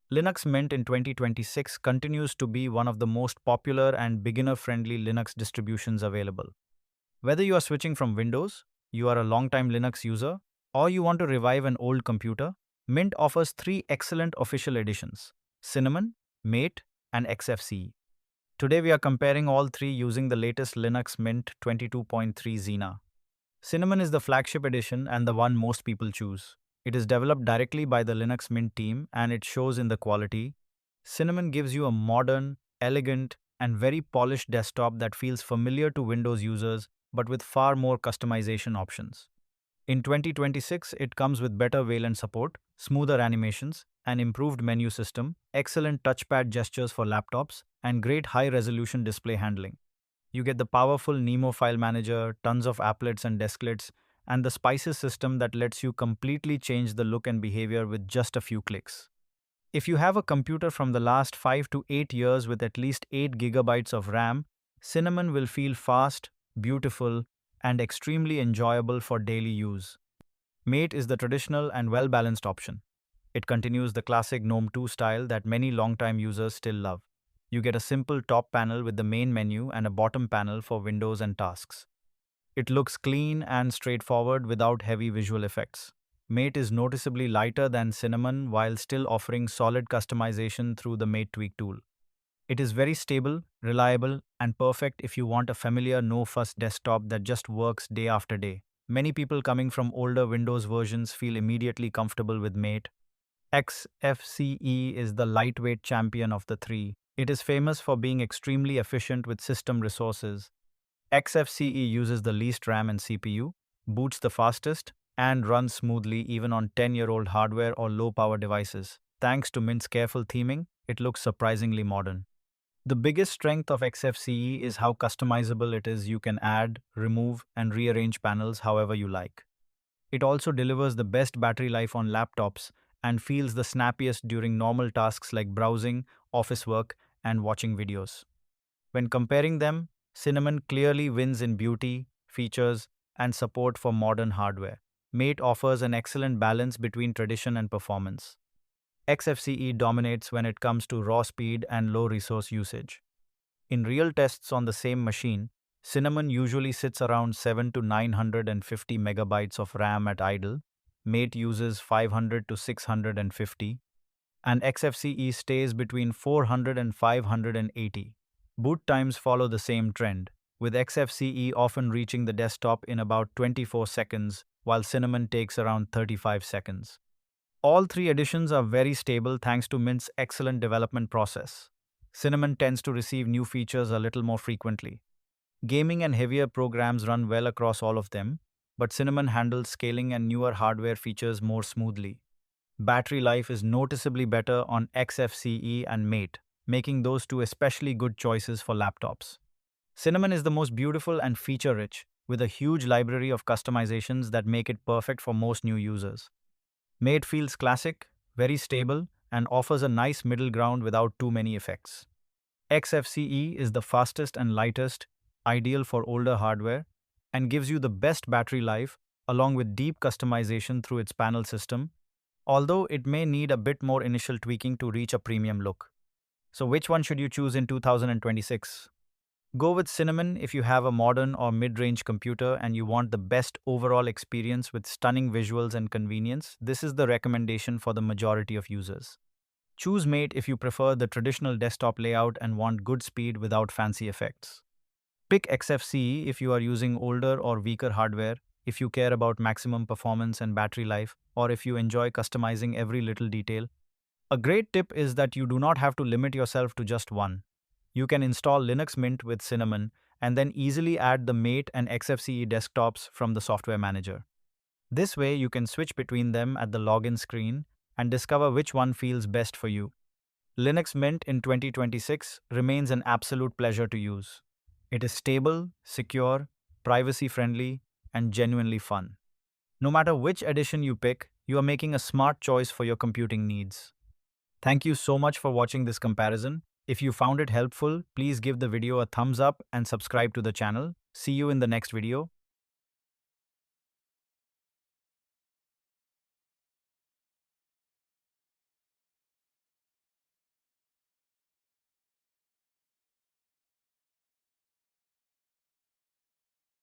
Linux Mint in 2026 continues to be one of the most popular and beginner-friendly Linux distributions available. Whether you are switching from Windows, you are a long-time Linux user, or you want to revive an old computer, Mint offers three excellent official editions: Cinnamon, Mate, and XFCE. Today we are comparing all three using the latest Linux Mint 22.3 Zena. Cinnamon is the flagship edition and the one most people choose. It is developed directly by the Linux Mint team and it shows in the quality. Cinnamon gives you a modern, elegant, and very polished desktop that feels familiar to Windows users but with far more customization options. In 2026, it comes with better Wayland support, smoother animations, an improved menu system, excellent touchpad gestures for laptops, and great high-resolution display handling. You get the powerful Nemo file manager, tons of applets and desklets, and the Spices system that lets you completely change the look and behavior with just a few clicks. If you have a computer from the last 5 to 8 years with at least 8 gigabytes of RAM, Cinnamon will feel fast, beautiful, and extremely enjoyable for daily use. Mate is the traditional and well-balanced option. It continues the classic GNOME 2 style that many longtime users still love. You get a simple top panel with the main menu and a bottom panel for windows and tasks. It looks clean and straightforward without heavy visual effects. Mate is noticeably lighter than Cinnamon while still offering solid customization through the Mate Tweak tool. It is very stable, reliable, and perfect if you want a familiar no-fuss desktop that just works day after day. Many people coming from older Windows versions feel immediately comfortable with Mate. XFCE is the lightweight champion of the three. It is famous for being extremely efficient with system resources. XFCE uses the least RAM and CPU, boots the fastest, and runs smoothly even on 10-year-old hardware or low-power devices. Thanks to Mint's careful theming, it looks surprisingly modern. The biggest strength of XFCE is how customizable it is. You can add, remove, and rearrange panels however you like. It also delivers the best battery life on laptops and feels the snappiest during normal tasks like browsing, office work, and watching videos. When comparing them, Cinnamon clearly wins in beauty, features, and support for modern hardware. Mate offers an excellent balance between tradition and performance. XFCE dominates when it comes to raw speed and low resource usage. In real tests on the same machine, Cinnamon usually sits around 7 to 950 megabytes of RAM at idle, Mate uses 500 to 650, and XFCE stays between 400 and 580. Boot times follow the same trend, with XFCE often reaching the desktop in about 24 seconds, while Cinnamon takes around 35 seconds. All three editions are very stable thanks to Mint's excellent development process. Cinnamon tends to receive new features a little more frequently. Gaming and heavier programs run well across all of them, but Cinnamon handles scaling and newer hardware features more smoothly. Battery life is noticeably better on XFCE and Mate, making those two especially good choices for laptops. Cinnamon is the most beautiful and feature-rich, with a huge library of customizations that make it perfect for most new users. Mate feels classic, very stable, and offers a nice middle ground without too many effects. XFCE is the fastest and lightest, ideal for older hardware, and gives you the best battery life along with deep customization through its panel system, although it may need a bit more initial tweaking to reach a premium look. So which one should you choose in 2026? Go with Cinnamon if you have a modern or mid-range computer and you want the best overall experience with stunning visuals and convenience. This is the recommendation for the majority of users. Choose Mate if you prefer the traditional desktop layout and want good speed without fancy effects. Pick XFCE if you are using older or weaker hardware, if you care about maximum performance and battery life, or if you enjoy customizing every little detail. A great tip is that you do not have to limit yourself to just one. You can install Linux Mint with Cinnamon and then easily add the Mate and XFCE desktops from the software manager. This way, you can switch between them at the login screen and discover which one feels best for you. Linux Mint in 2026 remains an absolute pleasure to use. It is stable, secure, privacy-friendly, and genuinely fun. No matter which edition you pick, you are making a smart choice for your computing needs. Thank you so much for watching this comparison. If you found it helpful, please give the video a thumbs up and subscribe to the channel. See you in the next video.